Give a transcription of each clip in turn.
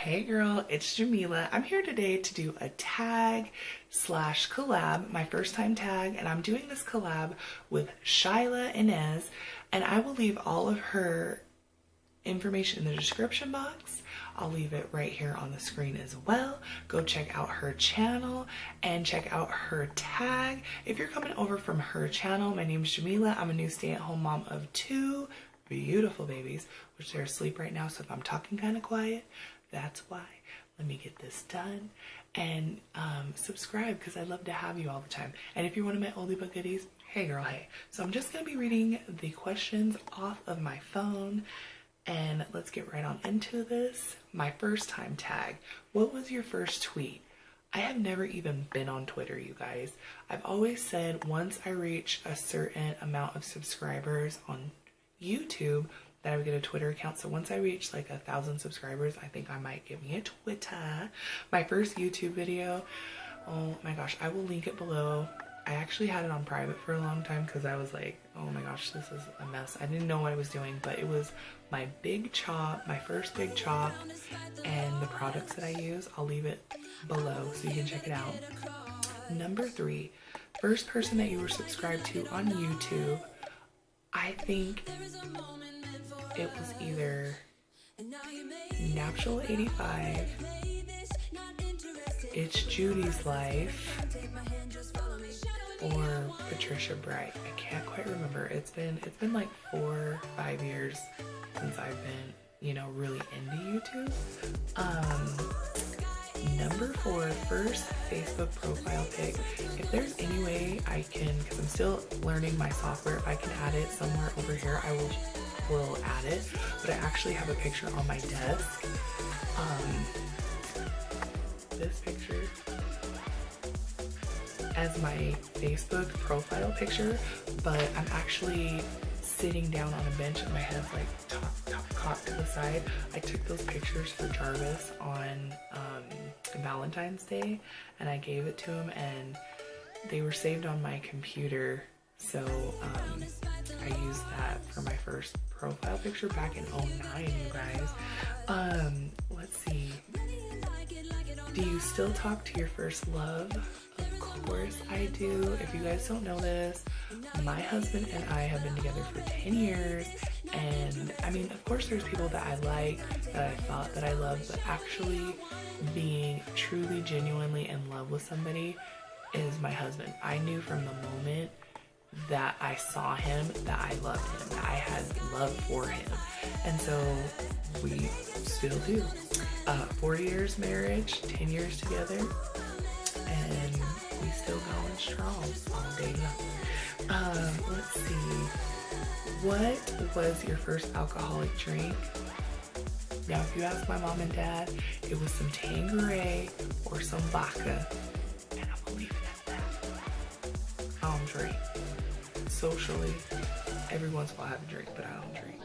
Hey girl, it's Jamillah. I'm here today to do a tag slash collab, my first time tag, and I'm doing this collab with Shyla Inez, and I will leave all of her information in the description box. I'll leave it right here on the screen as well. Go check out her channel and check out her tag. If you're coming over from her channel, my name is Jamillah. I'm a new stay-at-home mom of two beautiful babies, which they're asleep right now, so if I'm talking kind of quiet, that's why. Let me get this done. And subscribe, because I love to have you all the time. And if you're one of my oldie but goodies, hey girl, hey. So I'm just going to be reading the questions off of my phone. And let's get right on into this. My first time tag. What was your first tweet? I have never even been on Twitter, you guys. I've always said once I reach a certain amount of subscribers on YouTube that I would get a Twitter account. So once I reach like 1,000 subscribers, I think I might give me a Twitter. My first YouTube video, oh my gosh, I will link it below. I actually had it on private for a long time because I was like, oh my gosh, this is a mess. I didn't know what I was doing, but it was my big chop, my first big chop, and the products that I use. I'll leave it below so you can check it out. Number 3, first person that you were subscribed to on YouTube. I think it was either Napshul85, It's Judy's Life, or Patricia Bright. I can't quite remember. It's been like 4 or 5 years since I've been, you know, really into YouTube. Number 4, first Facebook profile pic. If there's any way I can, because I'm still learning my software, if I can add it somewhere over here, I will add it. But I actually have a picture on my desk. This picture as my Facebook profile picture, but I'm actually sitting down on a bench and my head's like cocked to the side. I took those pictures for Jarvis on Valentine's Day, and I gave it to him, and they were saved on my computer, so I used that for my first profile picture back in 09, you guys. Let's see. Do you still talk to your first love? Of course I do. If you guys don't know this, my husband and I have been together for 10 years, and I mean, of course there's people that I like, that I thought that I loved, but actually being truly, genuinely in love with somebody is my husband. I knew from the moment that I saw him that I loved him, that I had love for him, and so we still do. 4 years marriage, 10 years together, and we still going strong all day long. Let's see. What was your first alcoholic drink? Now, if you ask my mom and dad, it was some Tanqueray or some vodka, and I'm gonna leave it at that. I don't drink. Socially, every once in a while I have a drink, but I don't drink.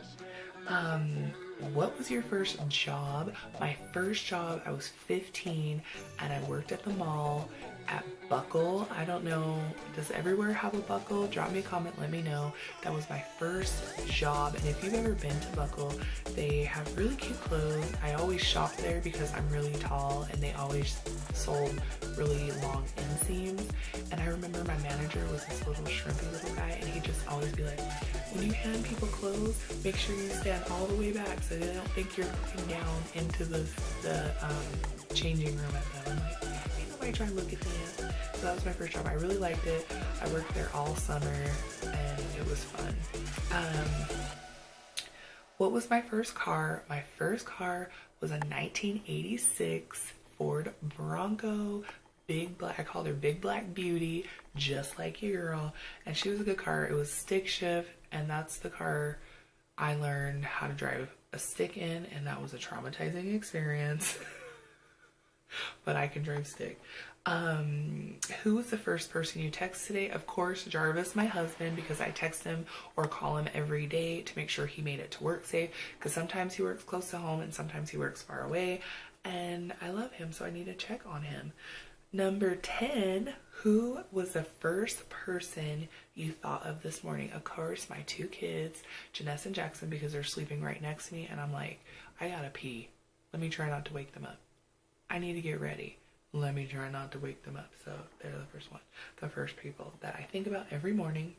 What was your first job? My first job, I was 15, and I worked at the mall at Buckle. I don't know, does everywhere have a Buckle? Drop me a comment, let me know. That was my first job, and if you've ever been to Buckle, they have really cute clothes. I always shop there because I'm really tall, and they always sold really long inseams. And I remember my manager was this little shrimpy little guy, and he'd just always be like, when you hand people clothes, make sure you stand all the way back so they don't think you're looking down into the changing room at them. I'm like, ain't nobody trying to look at them. So that was my first job. I really liked it. I worked there all summer, and it was fun. What was my first car? My first car was a 1986 Ford Bronco. Big black, I called her Big Black Beauty, just like your girl, and she was a good car. It was stick shift, and that's the car I learned how to drive a stick in, and that was a traumatizing experience. But I can drive stick. Who was the first person you text today? Of course, Jarvis, my husband, because I text him or call him every day to make sure he made it to work safe, because sometimes he works close to home and sometimes he works far away, and I love him, so I need to check on him. Number 10, who was the first person you thought of this morning? Of course, my 2 kids, Janessa and Jackson, because they're sleeping right next to me, and I'm like, I gotta pee. Let me try not to wake them up. I need to get ready. Let me try not to wake them up. So they're the first one, the first people that I think about every morning.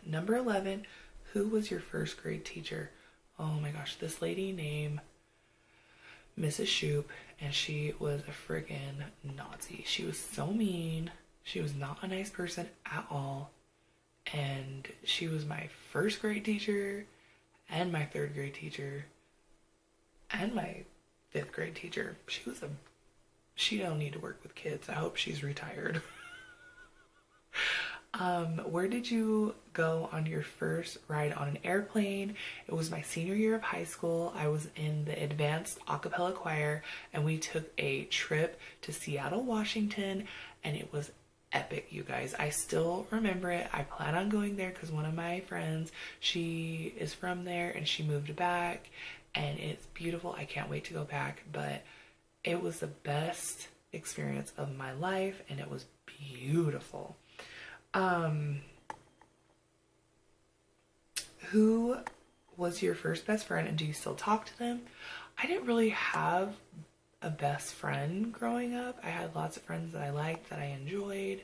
Number 11, who was your first grade teacher? Oh my gosh, this lady named Mrs. Shoop, and she was a freaking Nazi. She was so mean. She was not a nice person at all. And she was my first grade teacher and my third grade teacher and my fifth grade teacher. She don't need to work with kids. I hope she's retired. Where did you go on your first ride on an airplane? It was my senior year of high school. I was in the advanced a cappella choir, and we took a trip to Seattle, Washington, and it was epic, you guys. I still remember it. I plan on going there because one of my friends, she is from there and she moved back, and it's beautiful. I can't wait to go back, but it was the best experience of my life, and it was beautiful. Who was your first best friend, and do you still talk to them? I didn't really have a best friend growing up. I had lots of friends that I liked, that I enjoyed.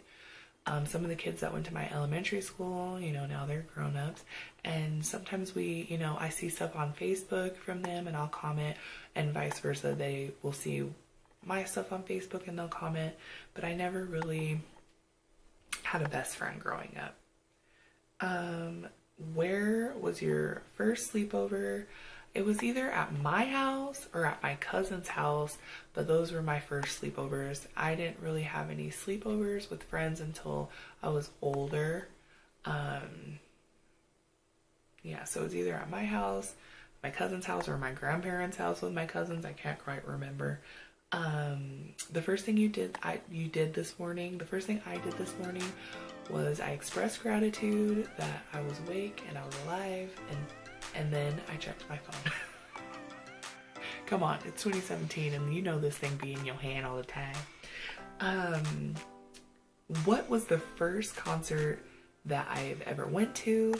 Some of the kids that went to my elementary school, you know, now they're grown-ups, and sometimes we, you know, I see stuff on Facebook from them and I'll comment, and vice versa. They will see my stuff on Facebook and they'll comment, but I never really had a best friend growing up. Where was your first sleepover? It was either at my house or at my cousin's house, but those were my first sleepovers. I didn't really have any sleepovers with friends until I was older. Yeah, so it was either at my house, my cousin's house, or my grandparents' house with my cousins. I can't quite remember. The first thing you did this morning, the first thing I did this morning was I expressed gratitude that I was awake and I was alive, and then I checked my phone. Come on, it's 2017 and you know this thing be in your hand all the time. What was the first concert that I've ever went to?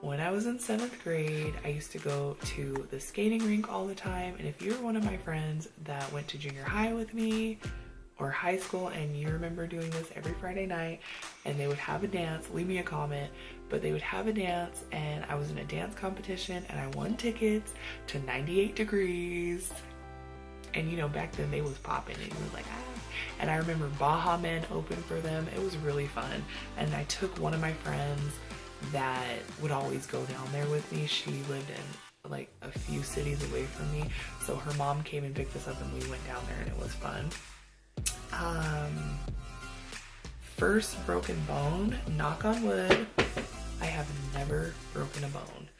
When I was in 7th grade, I used to go to the skating rink all the time, and if you're one of my friends that went to junior high with me or high school and you remember doing this every Friday night, and they would have a dance, leave me a comment, but they would have a dance, and I was in a dance competition and I won tickets to 98 Degrees, and you know, back then they was popping and it was like, ah. And I remember Baha Men opened for them. It was really fun, and I took one of my friends that would always go down there with me. She lived in like a few cities away from me, so her mom came and picked us up and we went down there and it was fun. First broken bone, knock on wood, I have never broken a bone.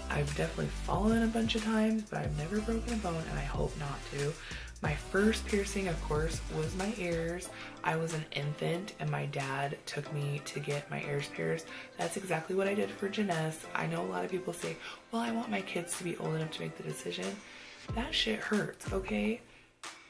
I've definitely fallen a bunch of times, but I've never broken a bone, and I hope not to. My first piercing, of course, was my ears. I was an infant and my dad took me to get my ears pierced. That's exactly what I did for Janess. I know a lot of people say, well, I want my kids to be old enough to make the decision. That shit hurts, okay?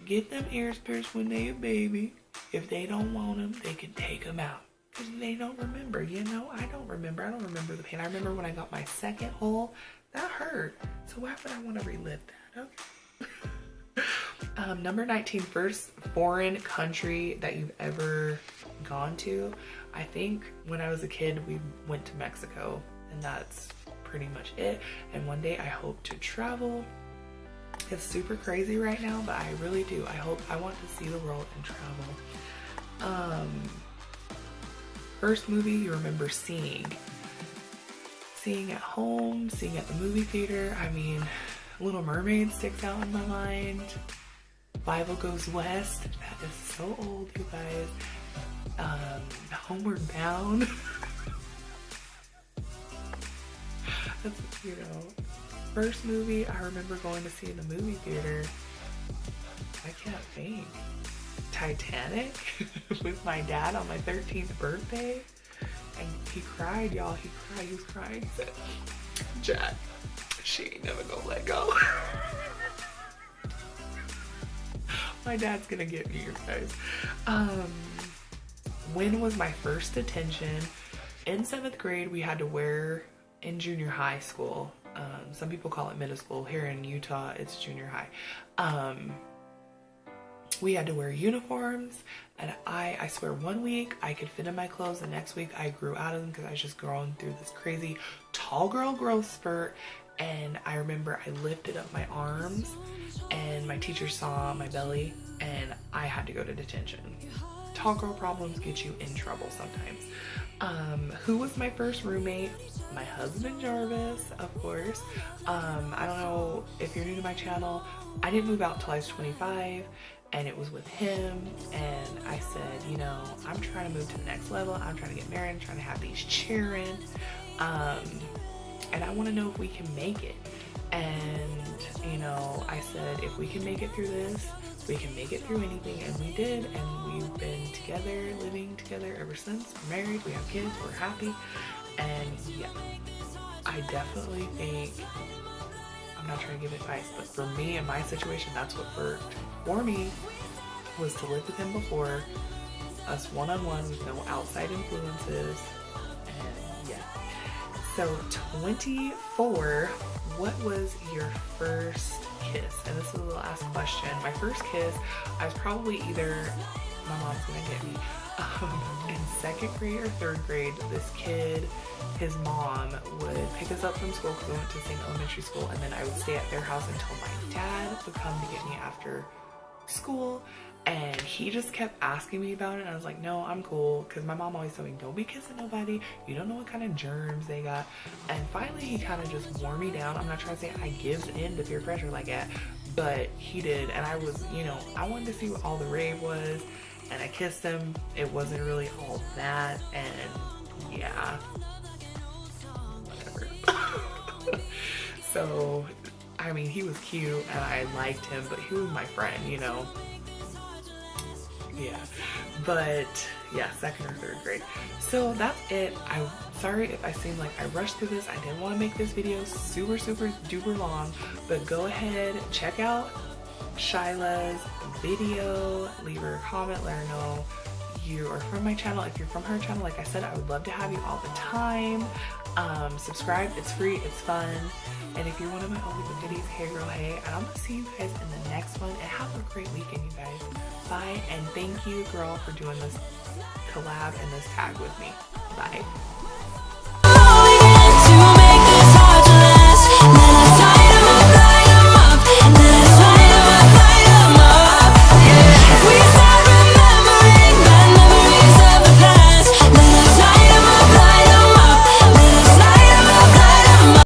Get them ears pierced when they a baby. If they don't want them, they can take them out. Because they don't remember, you know? I don't remember the pain. I remember when I got my second hole, that hurt. So why would I want to relive that? Okay. Number 19, first foreign country that you've ever gone to. I think when I was a kid, we went to Mexico, and that's pretty much it. And one day I hope to travel. It's super crazy right now, but I really do. I want to see the world and travel. First movie you remember seeing at home, seeing at the movie theater. I mean, Little Mermaid sticks out in my mind. Fievel Goes West, that is so old, you guys. Homeward Bound. That's, you know, first movie I remember going to see in the movie theater. I can't think. Titanic with my dad on my 13th birthday. And he cried, y'all. He cried. He was crying. He said, Jack, she ain't never gonna let go. My dad's gonna get me, you guys. When was my first detention? In 7th grade, we had to wear, in junior high school, Some people call it middle school. Here in Utah, it's junior high. We had to wear uniforms, and I swear one week I could fit in my clothes, the next week I grew out of them because I was just growing through this crazy tall girl growth spurt. And I remember I lifted up my arms and my teacher saw my belly and I had to go to detention. Tall girl problems get you in trouble sometimes. Who was my first roommate? My husband Jarvis, of course. I don't know if you're new to my channel. I didn't move out till I was 25 and it was with him, and I said, you know, I'm trying to move to the next level. I'm trying to get married. I'm trying to have these children. And I want to know if we can make it. And, you know, I said, if we can make it through this, we can make it through anything. And we did. And we've been together, living together ever since. We're married, we have kids, we're happy. And yeah, I definitely think, I'm not trying to give advice, but for me in my situation, that's what worked for me, was to live with him before, us one-on-one with no outside influences. And yeah. So 24, what was your first kiss? And this is the last question. My first kiss, I was probably either, my mom's gonna get me, in 2nd grade or 3rd grade. This kid, his mom would pick us up from school because we went to the same elementary school, and then I would stay at their house until my dad would come to get me after school. And he just kept asking me about it, and I was like, no, I'm cool, because my mom always told me, don't be kissing nobody, you don't know what kind of germs they got. And finally he kind of just wore me down. I'm not trying to say I gives in to peer pressure like that, but he did. And I was, you know, I wanted to see what all the rave was, and I kissed him. It wasn't really all that, and yeah, whatever. So I mean, he was cute and I liked him, but he was my friend, you know. Yeah, but yeah, 2nd or 3rd grade. So that's it. I'm sorry if I seem like I rushed through this. I didn't want to make this video super duper long, but go ahead, check out Shyla's video, leave her a comment, let her know you are from my channel. If you're from her channel, like I said, I would love to have you all the time. Subscribe, it's free, it's fun. And if you're one of my only goodies, hey girl, hey, and I'm gonna see you guys in the next one, and have a great weekend, you guys. Bye, and thank you, girl, for doing this collab and this tag with me. Bye.